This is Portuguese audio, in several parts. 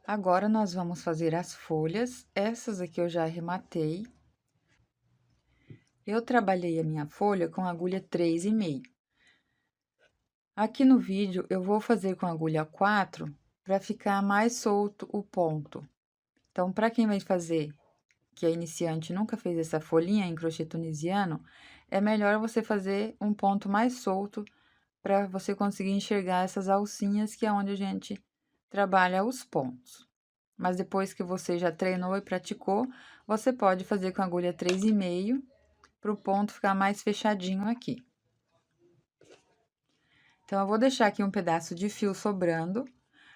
Agora, nós vamos fazer as folhas. Essas aqui eu já arrematei. Eu trabalhei a minha folha com agulha 3,5. Aqui no vídeo, eu vou fazer com agulha 4 para ficar mais solto o ponto. Então, para quem vai fazer, que é iniciante, nunca fez essa folhinha em crochê tunisiano, é melhor você fazer um ponto mais solto para você conseguir enxergar essas alcinhas, que é onde a gente trabalha os pontos. Mas depois que você já treinou e praticou, você pode fazer com agulha 3,5 para o ponto ficar mais fechadinho aqui. Então, eu vou deixar aqui um pedaço de fio sobrando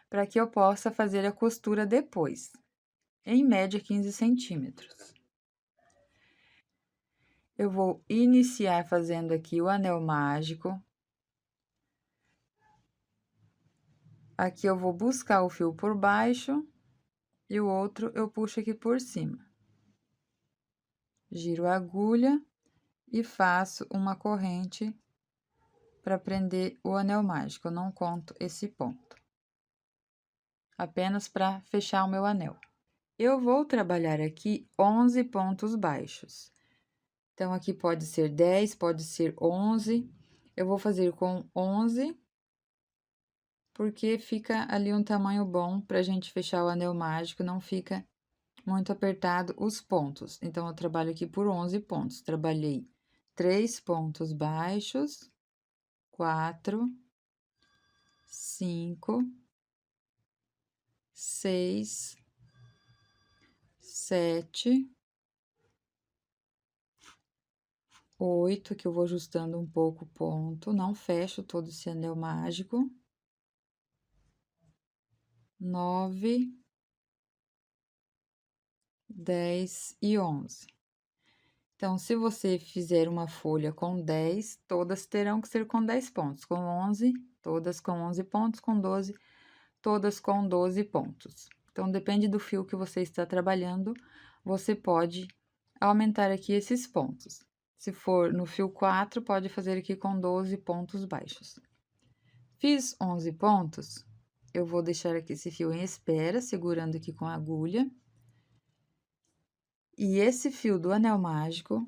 para que eu possa fazer a costura depois, em média 15 centímetros. Eu vou iniciar fazendo aqui o anel mágico. Aqui eu vou buscar o fio por baixo e o outro eu puxo aqui por cima. Giro a agulha e faço uma corrente para prender o anel mágico. Eu não conto esse ponto, apenas para fechar o meu anel. Eu vou trabalhar aqui 11 pontos baixos. Então, aqui pode ser 10, pode ser 11. Eu vou fazer com 11, porque fica ali um tamanho bom pra gente fechar o anel mágico, não fica muito apertado os pontos. Então, eu trabalho aqui por 11 pontos. Trabalhei 3 pontos baixos, 4, 5, 6, 7, 8, que eu vou ajustando um pouco o ponto, não fecho todo esse anel mágico. 9, 10 e 11. Então, se você fizer uma folha com 10, todas terão que ser com 10 pontos. Com 11, todas com 11 pontos. Com 12, todas com 12 pontos. Então, depende do fio que você está trabalhando, você pode aumentar aqui esses pontos. Se for no fio 4, pode fazer aqui com 12 pontos baixos. Fiz 11 pontos, eu vou deixar aqui esse fio em espera, segurando aqui com a agulha. E esse fio do anel mágico,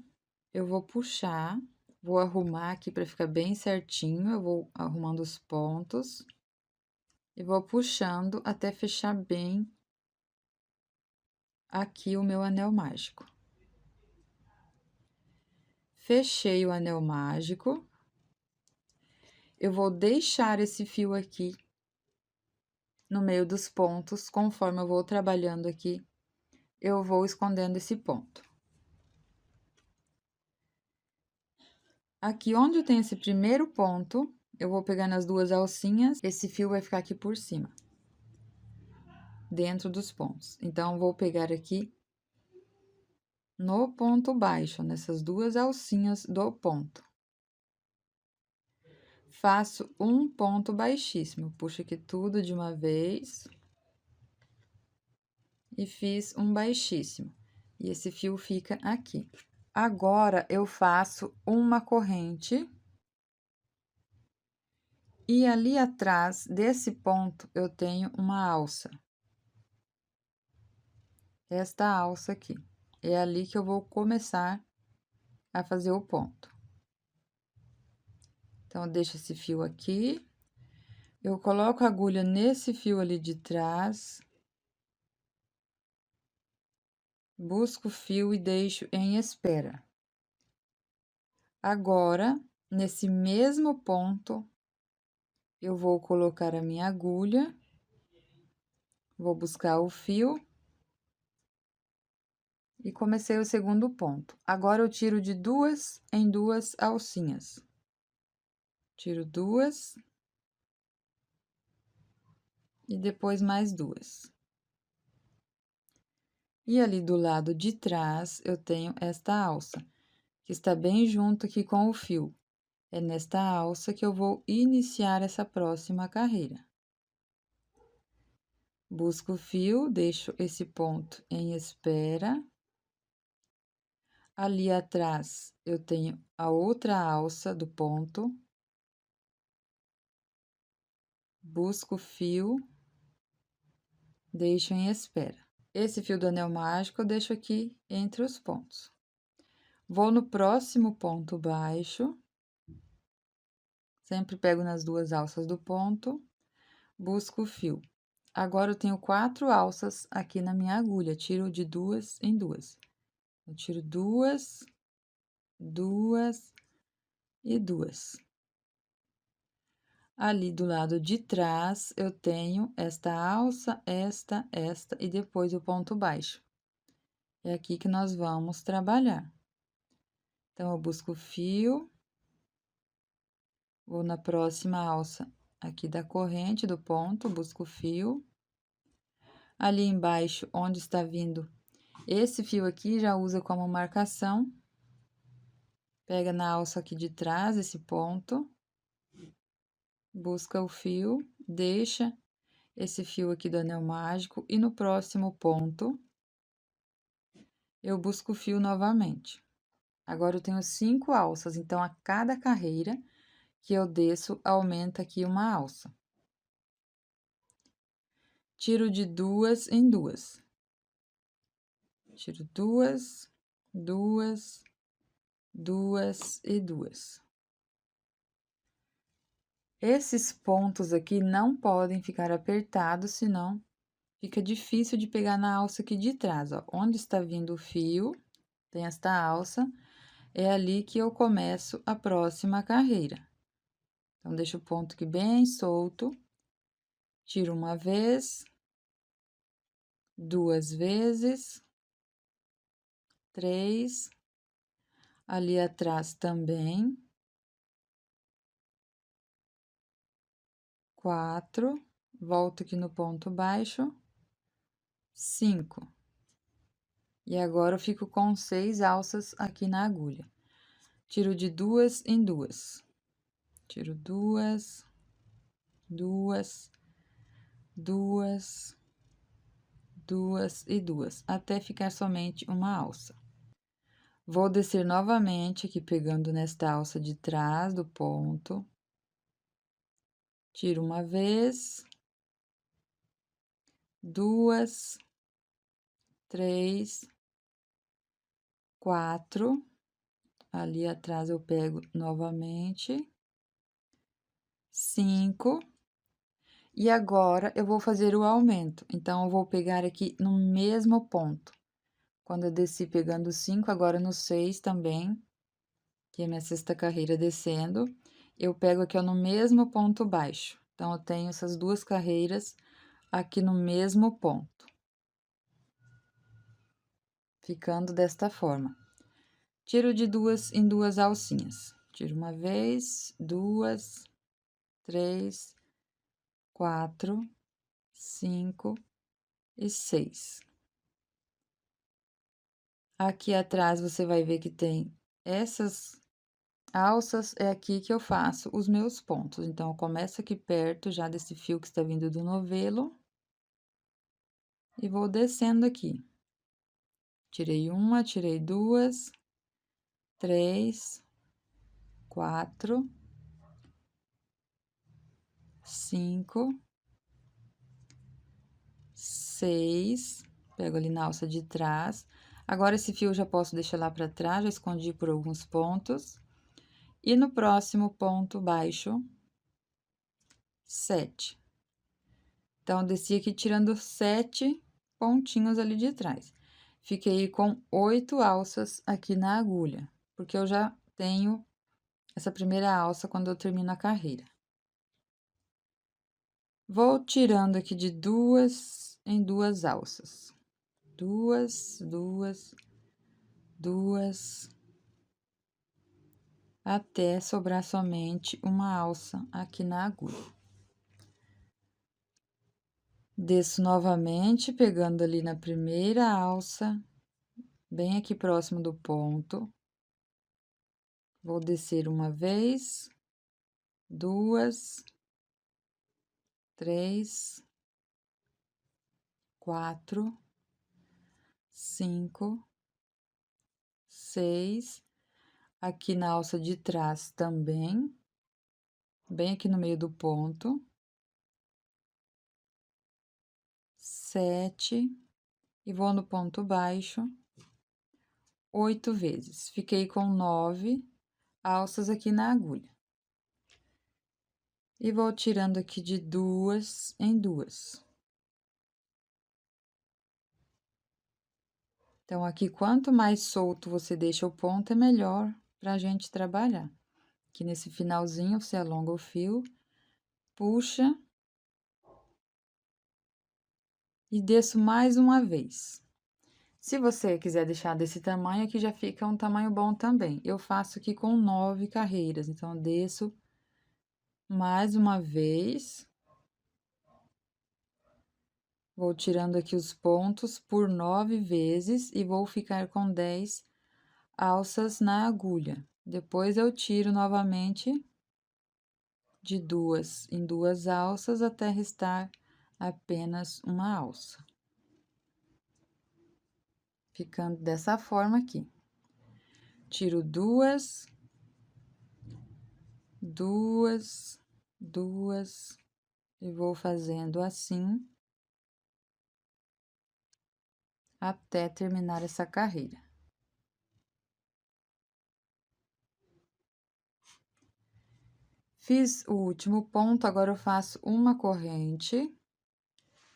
eu vou puxar, vou arrumar aqui para ficar bem certinho, eu vou arrumando os pontos. E vou puxando até fechar bem aqui o meu anel mágico. Fechei o anel mágico. Eu vou deixar esse fio aqui no meio dos pontos, conforme eu vou trabalhando aqui, eu vou escondendo esse ponto. Aqui onde eu tenho esse primeiro ponto, eu vou pegar nas duas alcinhas, esse fio vai ficar aqui por cima, dentro dos pontos. Então, vou pegar aqui no ponto baixo, nessas duas alcinhas do ponto. Faço um ponto baixíssimo, puxo aqui tudo de uma vez. E fiz um baixíssimo. E esse fio fica aqui. Agora, eu faço uma corrente. E ali atrás desse ponto, eu tenho uma alça. Esta alça aqui. É ali que eu vou começar a fazer o ponto. Então, eu deixo esse fio aqui. Eu coloco a agulha nesse fio ali de trás. Busco o fio e deixo em espera. Agora, nesse mesmo ponto, eu vou colocar a minha agulha, vou buscar o fio e comecei o segundo ponto. Agora, eu tiro de duas em duas alcinhas. Tiro duas e depois mais duas. E ali do lado de trás, eu tenho esta alça, que está bem junto aqui com o fio. É nesta alça que eu vou iniciar essa próxima carreira. Busco o fio, deixo esse ponto em espera. Ali atrás, eu tenho a outra alça do ponto. Busco o fio, deixo em espera. Esse fio do anel mágico eu deixo aqui entre os pontos. Vou no próximo ponto baixo, sempre pego nas duas alças do ponto, busco o fio. Agora eu tenho 4 alças aqui na minha agulha, tiro de 2 em 2. Eu tiro 2, 2 e 2. Ali do lado de trás, eu tenho esta alça, esta e depois o ponto baixo. É aqui que nós vamos trabalhar. Então, eu busco o fio, vou na próxima alça aqui da corrente do ponto, busco o fio. Ali embaixo, onde está vindo esse fio aqui, já usa como marcação. Pega na alça aqui de trás, esse ponto. Busca o fio, deixa esse fio aqui do anel mágico e no próximo ponto eu busco o fio novamente. Agora eu tenho 5 alças, então a cada carreira que eu desço aumenta aqui uma alça. Tiro de 2 em 2. Tiro 2, 2, 2 e 2. Esses pontos aqui não podem ficar apertados, senão fica difícil de pegar na alça aqui de trás, ó. Onde está vindo o fio, tem esta alça, é ali que eu começo a próxima carreira. Então, deixo o ponto aqui bem solto, tiro uma vez, 2 vezes, 3, ali atrás também, 4, volto aqui no ponto baixo, 5. E agora eu fico com 6 alças aqui na agulha. Tiro de 2 em 2. Tiro 2, 2, 2, 2 e 2, até ficar somente uma alça. Vou descer novamente aqui, pegando nesta alça de trás do ponto. Tiro uma vez, 2, 3, 4. Ali atrás eu pego novamente, 5. E agora eu vou fazer o aumento. Então, eu vou pegar aqui no mesmo ponto. Quando eu desci pegando 5, agora no 6 também, que é minha sexta carreira descendo, eu pego aqui, ó, no mesmo ponto baixo. Então, eu tenho essas 2 carreiras aqui no mesmo ponto. Ficando desta forma. Tiro de 2 em 2 alcinhas. Tiro uma vez, 2, 3, 4, 5 e 6. Aqui atrás, você vai ver que tem essas alças, é aqui que eu faço os meus pontos. Então, eu começo aqui perto já desse fio que está vindo do novelo. E vou descendo aqui. Tirei uma, tirei 2, 3, 4, 5, 6. Pego ali na alça de trás. Agora, esse fio eu já posso deixar lá para trás, já escondi por alguns pontos. E no próximo ponto baixo, 7. Então, desci aqui tirando 7 pontinhos ali de trás. Fiquei com 8 alças aqui na agulha, porque eu já tenho essa primeira alça quando eu termino a carreira. Vou tirando aqui de 2 em 2 alças. 2, 2, 2, até sobrar somente uma alça aqui na agulha. Desço novamente, pegando ali na primeira alça, bem aqui próximo do ponto. Vou descer uma vez, 2, 3, 4, 5, 6. Aqui na alça de trás também, bem aqui no meio do ponto. 7 e vou no ponto baixo 8 vezes. Fiquei com 9 alças aqui na agulha. E vou tirando aqui de 2 em 2. Então, aqui, quanto mais solto você deixa o ponto, é melhor pra gente trabalhar. Aqui nesse finalzinho, você alonga o fio, puxa e desço mais uma vez. Se você quiser deixar desse tamanho, aqui já fica um tamanho bom também. Eu faço aqui com 9 carreiras, então, eu desço mais uma vez. Vou tirando aqui os pontos por 9 vezes e vou ficar com 10 alças na agulha. Depois, eu tiro novamente de 2 em 2 alças até restar apenas uma alça. Ficando dessa forma aqui. Tiro 2, 2, 2 e vou fazendo assim até terminar essa carreira. Fiz o último ponto, agora eu faço uma corrente.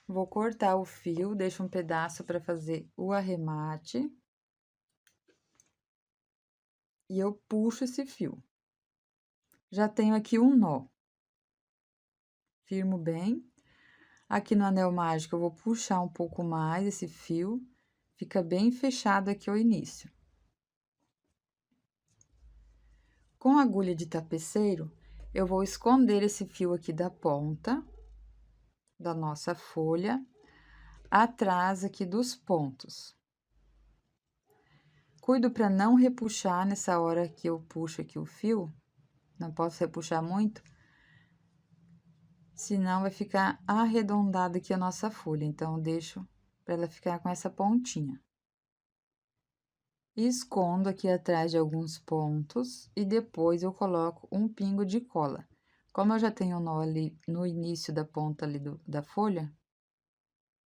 Vou cortar o fio, deixo um pedaço para fazer o arremate. E eu puxo esse fio. Já tenho aqui um nó. Firmo bem. Aqui no anel mágico, eu vou puxar um pouco mais esse fio. Fica bem fechado aqui ao início. Com a agulha de tapeceiro, eu vou esconder esse fio aqui da ponta da nossa folha, atrás aqui dos pontos. Cuido para não repuxar nessa hora que eu puxo aqui o fio, não posso repuxar muito, senão vai ficar arredondada aqui a nossa folha, então, eu deixo para ela ficar com essa pontinha. Escondo aqui atrás de alguns pontos e depois eu coloco um pingo de cola. Como eu já tenho um nó ali no início da ponta ali da folha,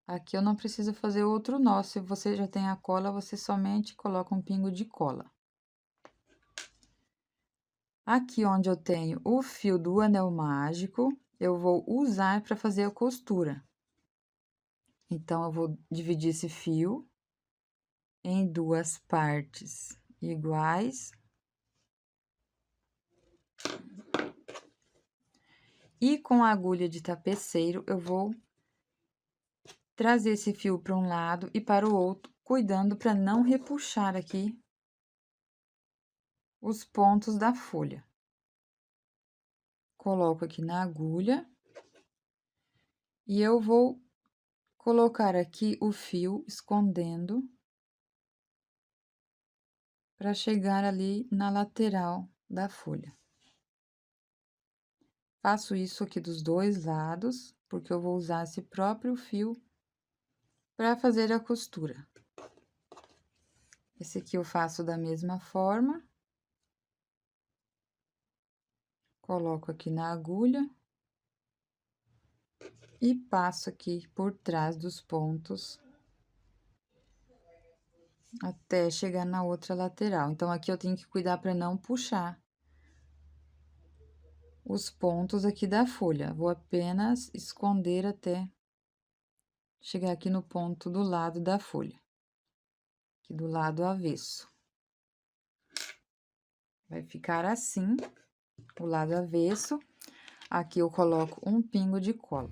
aqui eu não preciso fazer outro nó. Se você já tem a cola, você somente coloca um pingo de cola. Aqui onde eu tenho o fio do anel mágico, eu vou usar para fazer a costura. Então, eu vou dividir esse fio em 2 partes iguais. E com a agulha de tapeceiro, eu vou trazer esse fio para um lado e para o outro, cuidando para não repuxar aqui os pontos da folha. Coloco aqui na agulha e eu vou colocar aqui o fio escondendo para chegar ali na lateral da folha. Faço isso aqui dos 2 lados, porque eu vou usar esse próprio fio para fazer a costura. Esse aqui eu faço da mesma forma. Coloco aqui na agulha. E passo aqui por trás dos pontos. Até chegar na outra lateral. Então, aqui eu tenho que cuidar para não puxar os pontos aqui da folha. Vou apenas esconder até chegar aqui no ponto do lado da folha. Aqui do lado avesso. Vai ficar assim, o lado avesso. Aqui eu coloco um pingo de cola.